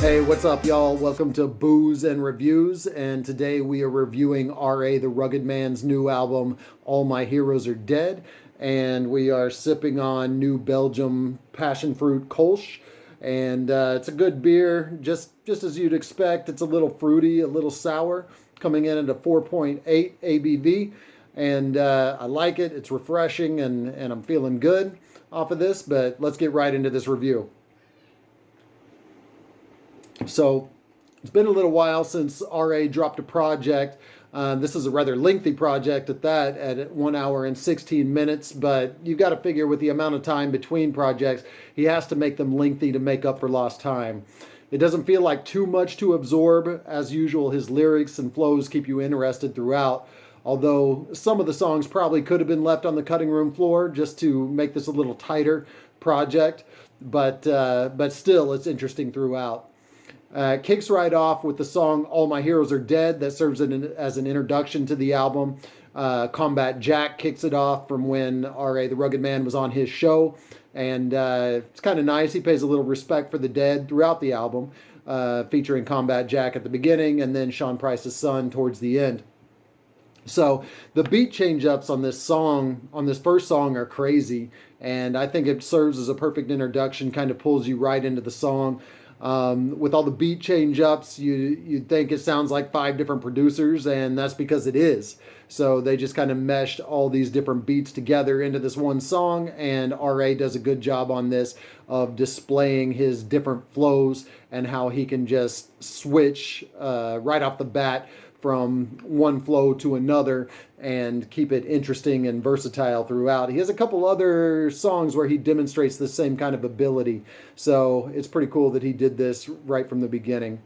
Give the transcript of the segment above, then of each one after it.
Hey, what's up, y'all? Welcome to Booze and Reviews, and today we are reviewing R.A. the Rugged Man's new album, All My Heroes Are Dead, and we are sipping on new Belgium passion fruit Kolsch, and it's a good beer, just as you'd expect. It's a little fruity, a little sour, coming in at a 4.8 ABV, and I like it. It's refreshing, and I'm feeling good off of this, but let's get right into this review. So it's been a little while since RA dropped a project. This is a rather lengthy project at that, at 1 hour and 16 minutes, but you've got to figure with the amount of time between projects, he has to make them lengthy to make up for lost time. It doesn't feel like too much to absorb. As usual, his lyrics and flows keep you interested throughout, although some of the songs probably could have been left on the cutting room floor just to make this a little tighter project, but still, it's interesting throughout. Kicks right off with the song All My Heroes Are Dead that serves as an introduction to the album. Combat Jack kicks it off from when R.A. the Rugged Man was on his show. And it's kind of nice. He pays a little respect for the dead throughout the album, featuring Combat Jack at the beginning and then Sean Price's son towards the end. So the beat change-ups on this song, on this first song, are crazy. And I think it serves as a perfect introduction, kind of pulls you right into the song. With all the beat change-ups, you'd think it sounds like 5 different producers, and that's because it is. So they just kind of meshed all these different beats together into this one song, and R.A. does a good job on this of displaying his different flows and how he can just switch right off the bat from one flow to another and keep it interesting and versatile throughout. He has a couple other songs where he demonstrates the same kind of ability. So it's pretty cool that he did this right from the beginning.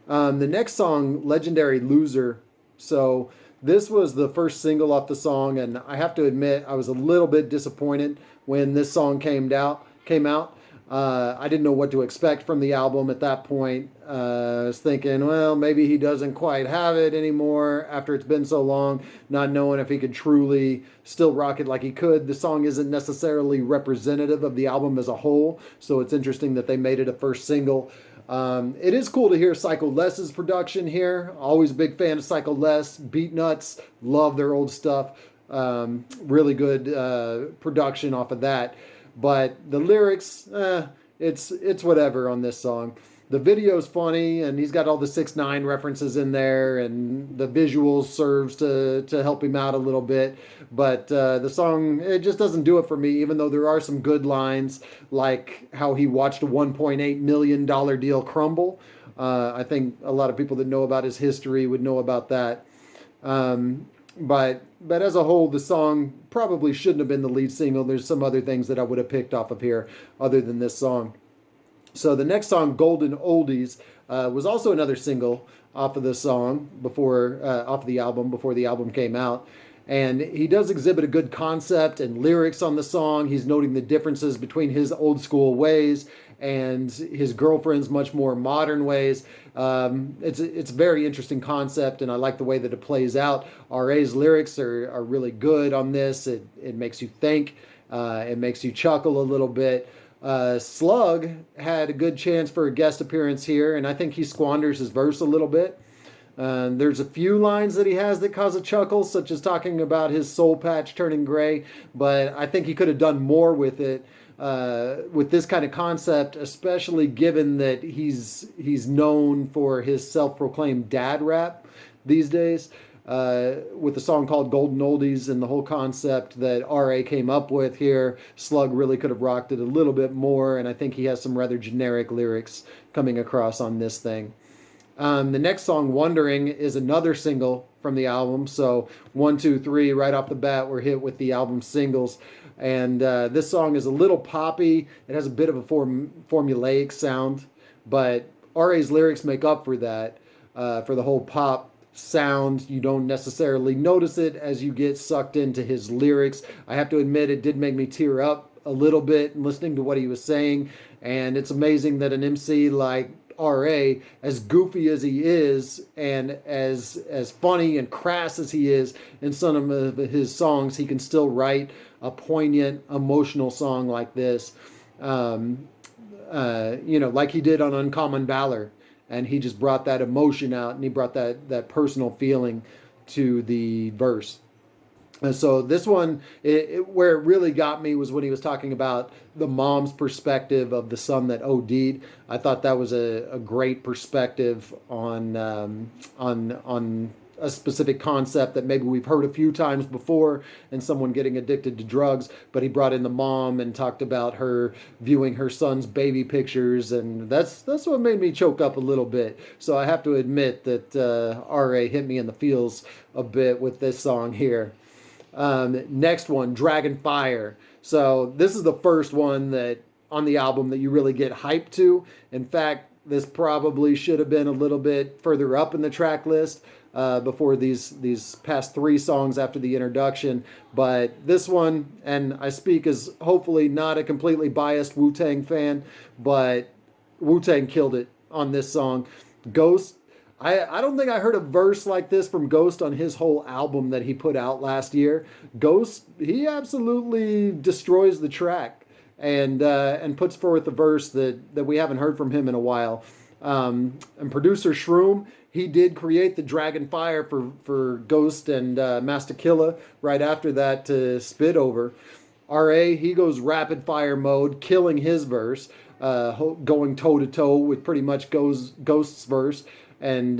The next song, Legendary Loser. So this was the first single off the song, and I have to admit I was a little bit disappointed when this song came out. I didn't know what to expect from the album at that point. I was thinking, well, maybe he doesn't quite have it anymore after it's been so long, not knowing if he could truly still rock it like he could. The song isn't necessarily representative of the album as a whole, so it's interesting that they made it a first single. It is cool to hear Psycho Less's production here. Always a big fan of Psycho Less. Beat Nuts, love their old stuff. Really good production off of that. But the lyrics, it's whatever on this song. The video's funny, and he's got all the 6ix9ine references in there, and the visuals serves to help him out a little bit. But the song, it just doesn't do it for me, even though there are some good lines, like how he watched a $1.8 million deal crumble. I think a lot of people that know about his history would know about that. But as a whole, the song probably shouldn't have been the lead single. There's some other things that I would have picked off of here other than this song. So the next song, Golden Oldies, was also another single off of the song off of the album before the album came out. And he does exhibit a good concept and lyrics on the song. He's noting the differences between his old school ways and his girlfriend's much more modern ways. It's a very interesting concept, and I like the way that it plays out. R.A.'s lyrics are really good on this. It makes you think. It makes you chuckle a little bit. Slug had a good chance for a guest appearance here, and I think he squanders his verse a little bit. There's a few lines that he has that cause a chuckle, such as talking about his soul patch turning gray, but I think he could have done more with it, with this kind of concept, especially given that he's known for his self-proclaimed dad rap these days. With a song called Golden Oldies and the whole concept that R.A. came up with here, Slug really could have rocked it a little bit more, and I think he has some rather generic lyrics coming across on this thing. The next song, Wondering, is another single from the album. So 1, 2, 3, right off the bat, we're hit with the album singles. And this song is a little poppy. It has a bit of a formulaic sound, but R.A.'s lyrics make up for that, for the whole pop sound. You don't necessarily notice it as you get sucked into his lyrics. I have to admit, it did make me tear up a little bit listening to what he was saying. And it's amazing that an MC like R.A., as goofy as he is and as funny and crass as he is in some of his songs, he can still write a poignant, emotional song like this. Like he did on Uncommon Valor. and he just brought that emotion out, and he brought that personal feeling to the verse. And so this one, where it really got me was when he was talking about the mom's perspective of the son that OD'd. I thought that was a great perspective on a specific concept that maybe we've heard a few times before, and someone getting addicted to drugs. But he brought in the mom and talked about her viewing her son's baby pictures, and that's what made me choke up a little bit. So I have to admit that RA hit me in the feels a bit with this song here. Next one, Dragon Fire. So this is the first one that on the album that you really get hyped to. In fact, this probably should have been a little bit further up in the track list before these past three songs after the introduction. But this one, and I speak as hopefully not a completely biased Wu-Tang fan, but Wu-Tang killed it on this song. Ghost. I don't think I heard a verse like this from Ghost on his whole album that he put out last year. Ghost, he absolutely destroys the track and puts forth a verse that we haven't heard from him in a while. And producer Shroom, he did create the Dragon Fire for Ghost and Master Killa right after that to spit over. RA, he goes rapid fire mode, killing his verse, going toe to toe with pretty much Ghost's verse. And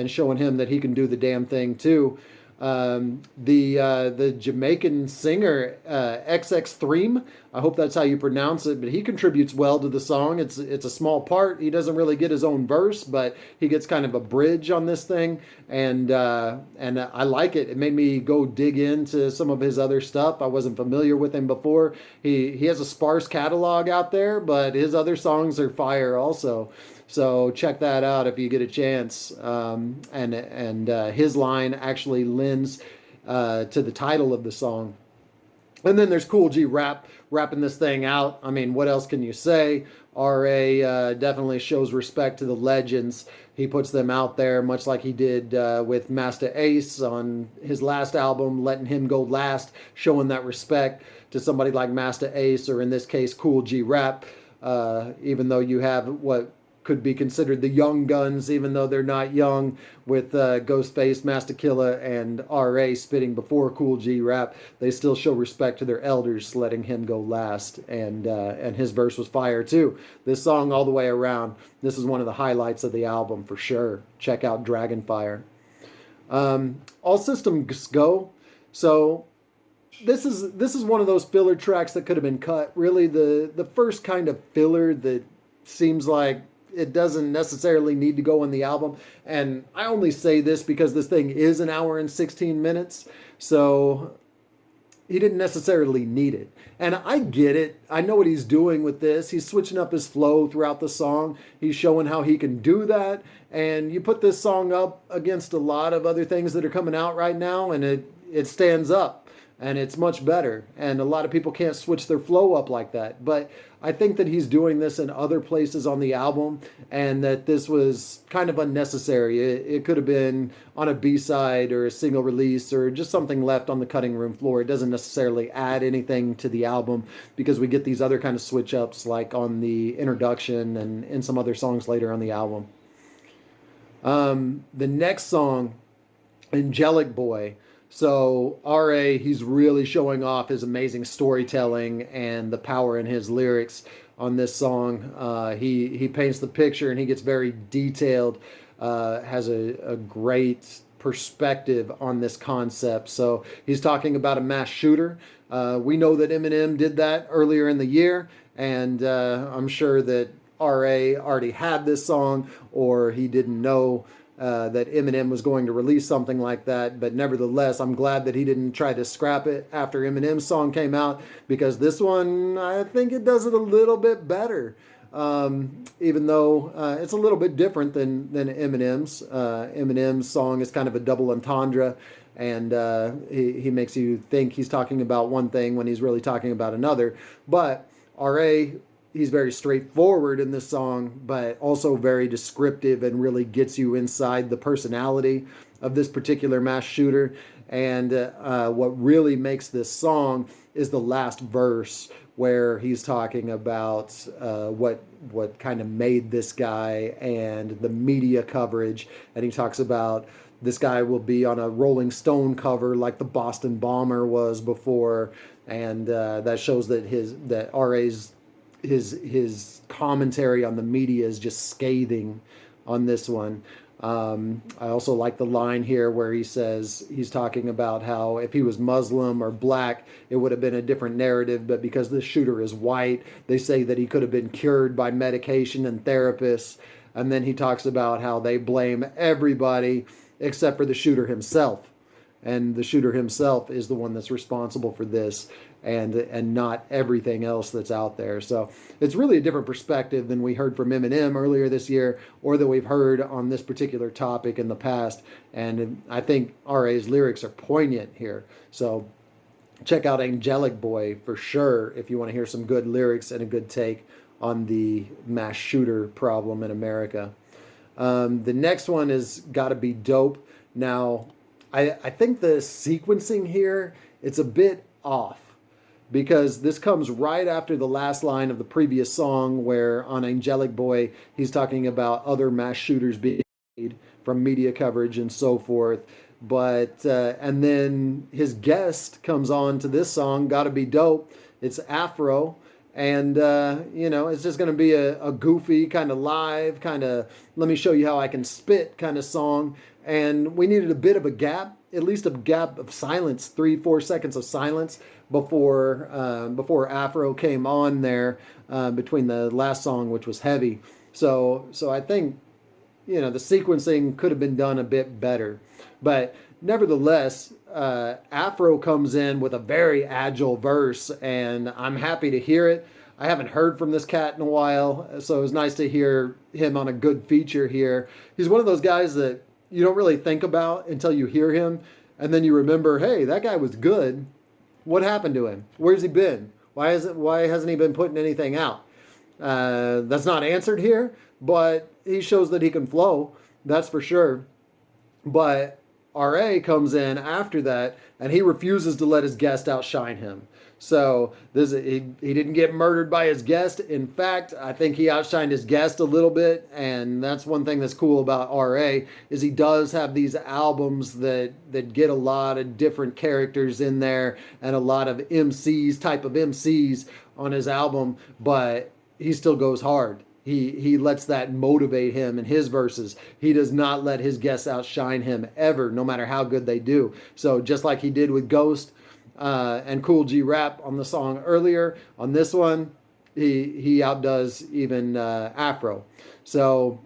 showing him that he can do the damn thing too. The Jamaican singer XX Threem, I hope that's how you pronounce it, but he contributes well to the song. It's a small part. He doesn't really get his own verse, but he gets kind of a bridge on this thing, and I like it. It made me go dig into some of his other stuff. I wasn't familiar with him before. He has a sparse catalog out there, but his other songs are fire also. So check that out if you get a chance. And his line actually lends to the title of the song. And then there's Kool G rapping this thing out. I mean, what else can you say? RA definitely shows respect to the legends. He puts them out there, much like he did with Master Ace on his last album, letting him go last, showing that respect to somebody like Master Ace, or in this case, Kool G Rap. Even though you have what could be considered the young guns, even though they're not young, with Ghostface, Master Killa, and RA spitting before Kool G Rap, they still show respect to their elders, letting him go last, and his verse was fire too. This song all the way around, this is one of the highlights of the album for sure. Check out Dragon Fire. All Systems Go. So this is one of those filler tracks that could have been cut. Really, the first kind of filler that seems like it doesn't necessarily need to go on the album. And I only say this because this thing is an hour and 16 minutes. So he didn't necessarily need it. And I get it. I know what he's doing with this. He's switching up his flow throughout the song. He's showing how he can do that. And you put this song up against a lot of other things that are coming out right now, and it stands up. And it's much better. And a lot of people can't switch their flow up like that. But I think that he's doing this in other places on the album, and that this was kind of unnecessary. It could have been on a B-side or a single release or just something left on the cutting room floor. It doesn't necessarily add anything to the album, because we get these other kind of switch ups like on the introduction and in some other songs later on the album. The next song, Angelic Boy. So RA, he's really showing off his amazing storytelling and the power in his lyrics on this song. He paints the picture, and he gets very detailed, has a great perspective on this concept. So he's talking about a mass shooter. We know that Eminem did that earlier in the year, and I'm sure that RA already had this song, or he didn't know that Eminem was going to release something like that. But nevertheless, I'm glad that he didn't try to scrap it after Eminem's song came out, because this one, I think it does it a little bit better. Even though it's a little bit different than Eminem's. Eminem's song is kind of a double entendre, and he makes you think he's talking about one thing when he's really talking about another. But R.A., he's very straightforward in this song, but also very descriptive and really gets you inside the personality of this particular mass shooter. And what really makes this song is the last verse where he's talking about what kind of made this guy and the media coverage, and he talks about this guy will be on a Rolling Stone cover like the Boston Bomber was before, and that shows that RA's his commentary on the media is just scathing on this one. I also like the line here where he says he's talking about how if he was Muslim or black, it would have been a different narrative. But because the shooter is white, they say that he could have been cured by medication and therapists. And then he talks about how they blame everybody except for the shooter himself. And the shooter himself is the one that's responsible for this, and not everything else that's out there. So it's really a different perspective than we heard from Eminem earlier this year, or that we've heard on this particular topic in the past. And I think RA's lyrics are poignant here. So check out Angelic Boy for sure if you want to hear some good lyrics and a good take on the mass shooter problem in America. The next one is Gotta Be Dope. Now, I think the sequencing here, it's a bit off, because this comes right after the last line of the previous song, where on Angelic Boy, he's talking about other mass shooters being made from media coverage and so forth. But, and then his guest comes on to this song, Gotta Be Dope. It's Afro. And, it's just going to be a goofy kind of live, kind of let me show you how I can spit kind of song. And we needed a bit of a gap, at least a gap of silence, 3-4 seconds of silence before Afro came on there, between the last song, which was heavy. So I think, the sequencing could have been done a bit better. But nevertheless, Afro comes in with a very agile verse, and I'm happy to hear it. I haven't heard from this cat in a while, so it was nice to hear him on a good feature here. He's one of those guys that you don't really think about until you hear him, and then you remember, hey, that guy was good. What happened to him? Where's he been? Why hasn't he been putting anything out? That's not answered here, but he shows that he can flow, that's for sure. But RA comes in after that, and he refuses to let his guest outshine him. So he didn't get murdered by his guest. In fact, I think he outshined his guest a little bit, and that's one thing that's cool about RA, is he does have these albums that get a lot of different characters in there and a lot of type of MCs on his album, but he still goes hard. He lets that motivate him in his verses. He does not let his guests outshine him ever, no matter how good they do. So just like he did with Ghost and Cool G Rap on the song earlier, on this one, he outdoes even Afro. So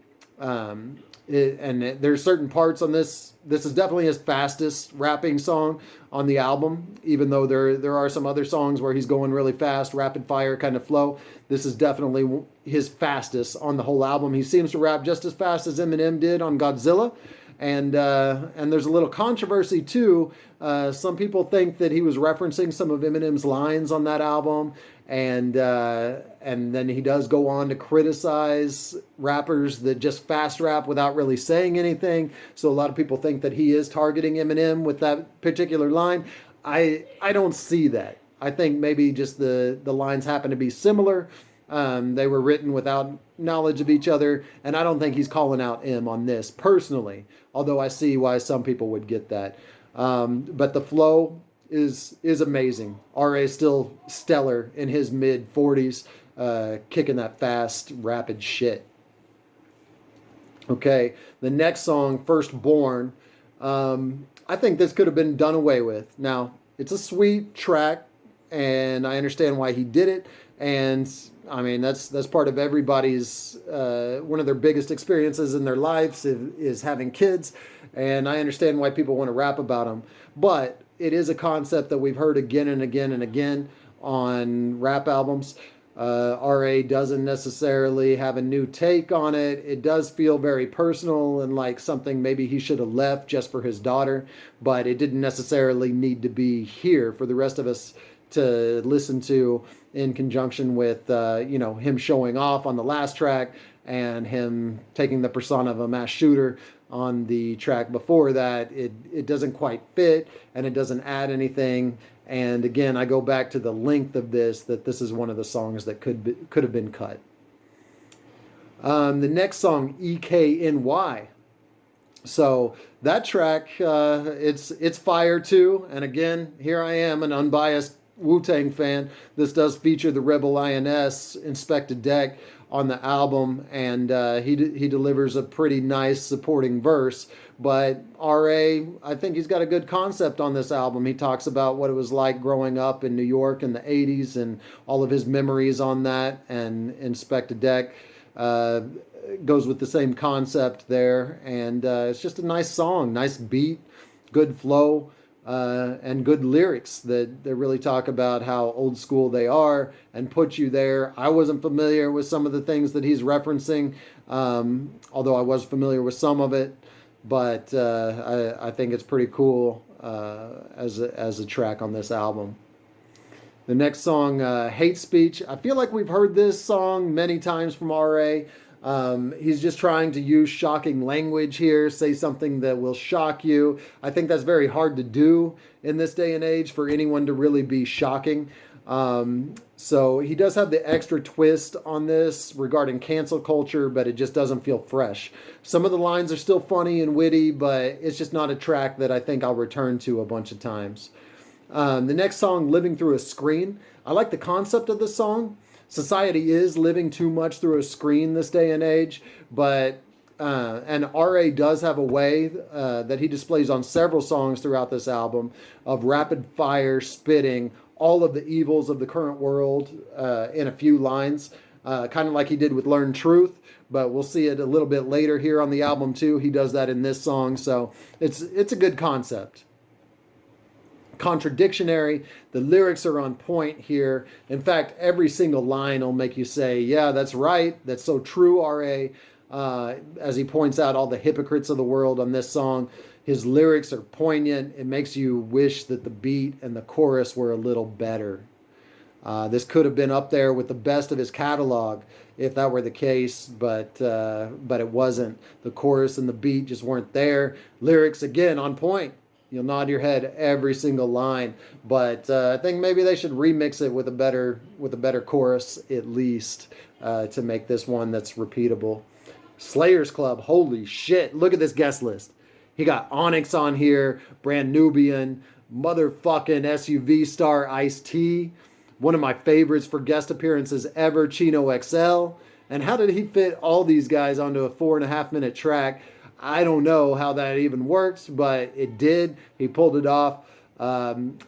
there's certain parts on this. This is definitely his fastest rapping song on the album, even though there are some other songs where he's going really fast, rapid fire kind of flow. This is definitely his fastest on the whole album. He seems to rap just as fast as Eminem did on Godzilla. And there's a little controversy too. Some people think that he was referencing some of Eminem's lines on that album, and then he does go on to criticize rappers that just fast rap without really saying anything. So a lot of people think that he is targeting Eminem with that particular line. I don't see that. I think maybe just the lines happen to be similar. They were written without knowledge of each other, and I don't think he's calling out M on this personally, although I see why some people would get that. But the flow is amazing. RA is still stellar in his mid-40s, kicking that fast, rapid shit. Okay, the next song, Firstborn, I think this could have been done away with. Now, it's a sweet track, and I understand why he did it, and I mean, that's part of everybody's, one of their biggest experiences in their lives is having kids. And I understand why people want to rap about them. But it is a concept that we've heard again and again and again on rap albums. RA doesn't necessarily have a new take on it. It does feel very personal and like something maybe he should have left just for his daughter. But it didn't necessarily need to be here for the rest of us to listen to in conjunction with him showing off on the last track and him taking the persona of a mass shooter on the track before that. It doesn't quite fit, and it doesn't add anything. And again, I go back to the length of this, that this is one of the songs that could have been cut. The next song, EKNY. So that track, it's fire too. And again, here I am, an unbiased Wu-Tang fan. This does feature the Rebel INS Inspected Deck on the album, and he delivers a pretty nice supporting verse. But R.A., I think he's got a good concept on this album. He talks about what it was like growing up in New York in the 80s and all of his memories on that, and Inspected Deck goes with the same concept there. And it's just a nice song, nice beat, good flow, and good lyrics that really talk about how old school they are and put you there. I wasn't familiar with some of the things that he's referencing, although I was familiar with some of it. But I think it's pretty cool as a track on this album. The next song, Hate Speech. I feel like we've heard this song many times from R.A. He's just trying to use shocking language here, say something that will shock you. I think that's very hard to do in this day and age for anyone to really be shocking. So he does have the extra twist on this regarding cancel culture, but it just doesn't feel fresh. Some of the lines are still funny and witty, but it's just not a track that I think I'll return to a bunch of times. The next song, Living Through a Screen. I like the concept of this song. Society is living too much through a screen this day and age, but and R.A. does have a way that he displays on several songs throughout this album of rapid fire spitting all of the evils of the current world in a few lines, kind of like he did with Learn Truth, but we'll see it a little bit later here on the album too. He does that in this song, so it's a good concept. Contradictionary. The lyrics are on point here. In fact, every single line will make you say, yeah, that's right. That's so true, R.A. As he points out all the hypocrites of the world on this song. His lyrics are poignant. It makes you wish that the beat and the chorus were a little better. This could have been up there with the best of his catalog if that were the case, but it wasn't. The chorus and the beat just weren't there. Lyrics, again, on point. You'll nod your head every single line, but I think maybe they should remix it with a better chorus at least to make this one that's repeatable. Slayers Club, holy shit! Look at this guest list. He got Onyx on here, Brand Nubian, motherfucking SUV star Ice-T, one of my favorites for guest appearances ever, Chino XL. And how did he fit all these guys onto a 4.5-minute track? I don't know how that even works, but it did. He pulled it off.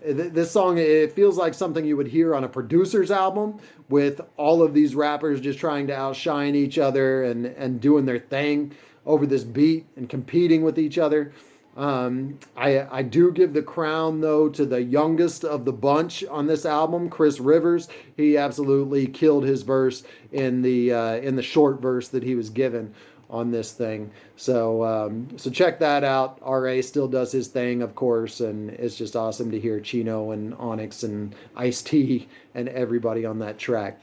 This song, it feels like something you would hear on a producer's album with all of these rappers just trying to outshine each other and doing their thing over this beat and competing with each other. I do give the crown, though, to the youngest of the bunch on this album, Chris Rivers. He absolutely killed his verse in the short verse that he was given on this thing. So check that out. R.A. still does his thing, of course, and it's just awesome to hear Chino and Onyx and Ice-T and everybody on that track.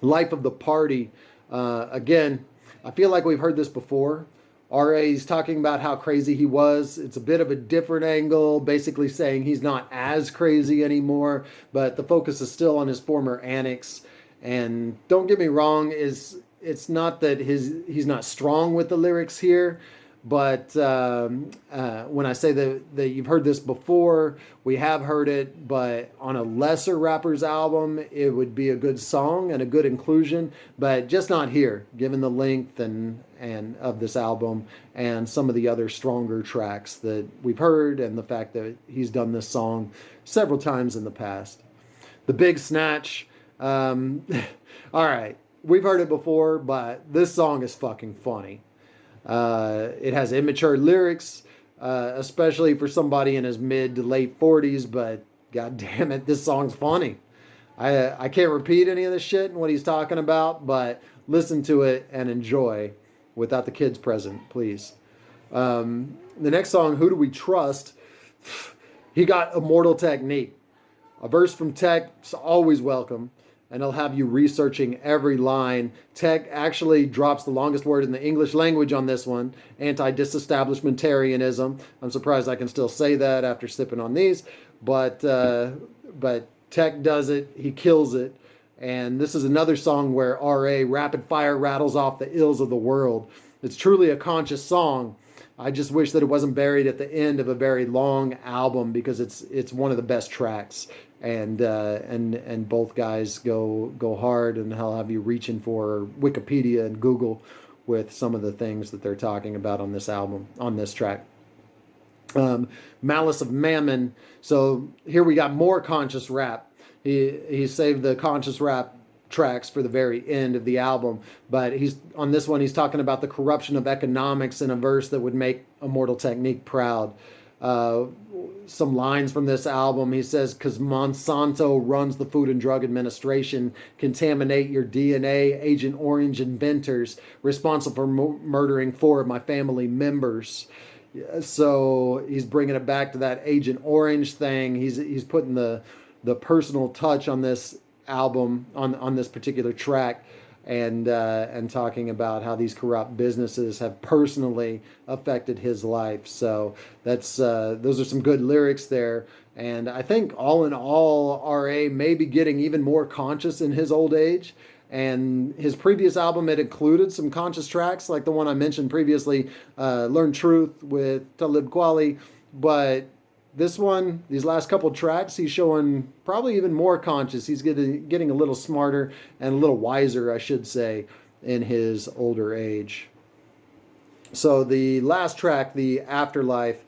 Life of the Party. Again, I feel like we've heard this before. R.A.'s talking about how crazy he was. It's a bit of a different angle, basically saying he's not as crazy anymore, but the focus is still on his former annex. And don't get me wrong, it's not that he's not strong with the lyrics here, but when I say that you've heard this before, we have heard it, but on a lesser rapper's album, it would be a good song and a good inclusion, but just not here, given the length and of this album and some of the other stronger tracks that we've heard and the fact that he's done this song several times in the past. The Big Snatch. All right. We've heard it before, but this song is fucking funny. It has immature lyrics, especially for somebody in his mid to late 40s, but god damn it, this song's funny. I can't repeat any of this shit and what he's talking about, but listen to it and enjoy without the kids present, please. The next song, Who Do We Trust? He got Immortal Technique. A verse from Tech is always welcome, and it'll have you researching every line. Tech actually drops the longest word in the English language on this one, anti-disestablishmentarianism. I'm surprised I can still say that after sipping on these, but Tech does it. He kills it. And this is another song where RA rapid fire rattles off the ills of the world. It's truly a conscious song. I just wish that it wasn't buried at the end of a very long album, because it's one of the best tracks, and both guys go hard, and I'll have you reaching for Wikipedia and Google with some of the things that they're talking about on this album, on this track. Malice of Mammon. So here we got more conscious rap. He saved the conscious rap tracks for the very end of the album, but he's on this one, he's talking about the corruption of economics in a verse that would make Immortal Technique proud. Some lines from this album, he says, "'Cause Monsanto runs the Food and Drug Administration, contaminate your DNA, Agent Orange inventors, responsible for murdering 4 of my family members." So he's bringing it back to that Agent Orange thing. He's putting the personal touch on this album, on this particular track, and talking about how these corrupt businesses have personally affected his life. So that's those are some good lyrics there. And I think all in all, RA may be getting even more conscious in his old age. And his previous album had included some conscious tracks, like the one I mentioned previously, Learn Truth with Talib Kweli. But this one, these last couple tracks, he's showing probably even more conscious. He's getting a little smarter and a little wiser, I should say, in his older age. So the last track, The Afterlife,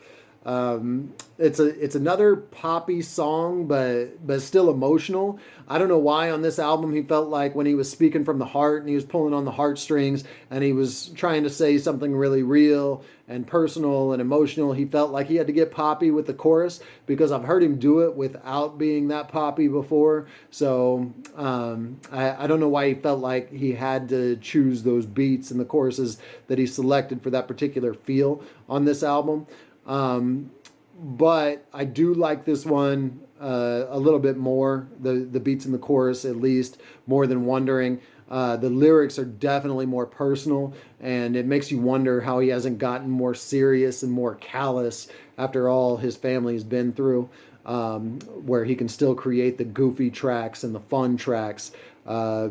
it's another poppy song, but still emotional. I don't know why on this album he felt like when he was speaking from the heart and he was pulling on the heartstrings and he was trying to say something really real and personal and emotional, he felt like he had to get poppy with the chorus, because I've heard him do it without being that poppy before. So I don't know why he felt like he had to choose those beats and the choruses that he selected for that particular feel on this album. But I do like this one a little bit more, the beats in the chorus at least, more than Wondering. The lyrics are definitely more personal, and it makes you wonder how he hasn't gotten more serious and more callous after all his family's been through, where he can still create the goofy tracks and the fun tracks,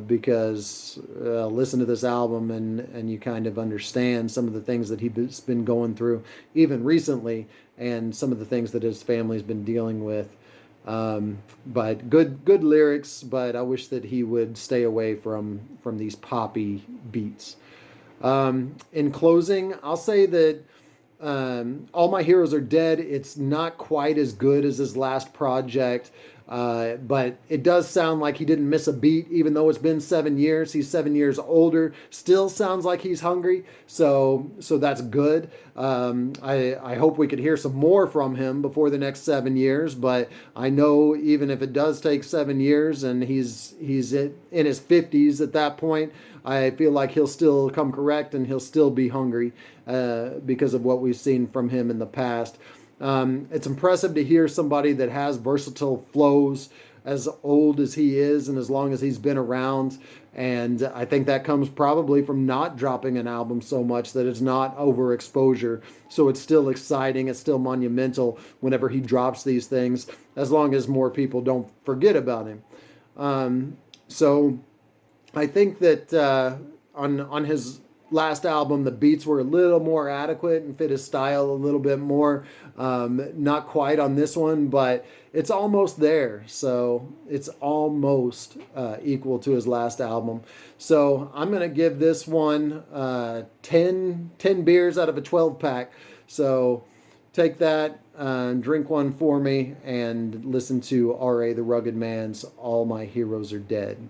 because listen to this album and you kind of understand some of the things that he's been going through even recently, and some of the things that his family's been dealing with. But good lyrics, but I wish that he would stay away from these poppy beats. In closing, I'll say that All My Heroes Are Dead, it's not quite as good as his last project, but it does sound like he didn't miss a beat, even though it's been 7 years. He's 7 years older. Still sounds like he's hungry, so that's good. I hope we could hear some more from him before the next 7 years, but I know even if it does take 7 years and he's in his 50s at that point, I feel like he'll still come correct and he'll still be hungry because of what we've seen from him in the past. It's impressive to hear somebody that has versatile flows as old as he is and as long as he's been around. And I think that comes probably from not dropping an album so much that it's not overexposure. So it's still exciting. It's still monumental whenever he drops these things, as long as more people don't forget about him. So I think that on his last album, the beats were a little more adequate and fit his style a little bit more. Not quite on this one, but it's almost there. So it's almost equal to his last album. So I'm going to give this one 10 beers out of a 12 pack. So take that, drink one for me, and listen to R.A. the Rugged Man's All My Heroes Are Dead.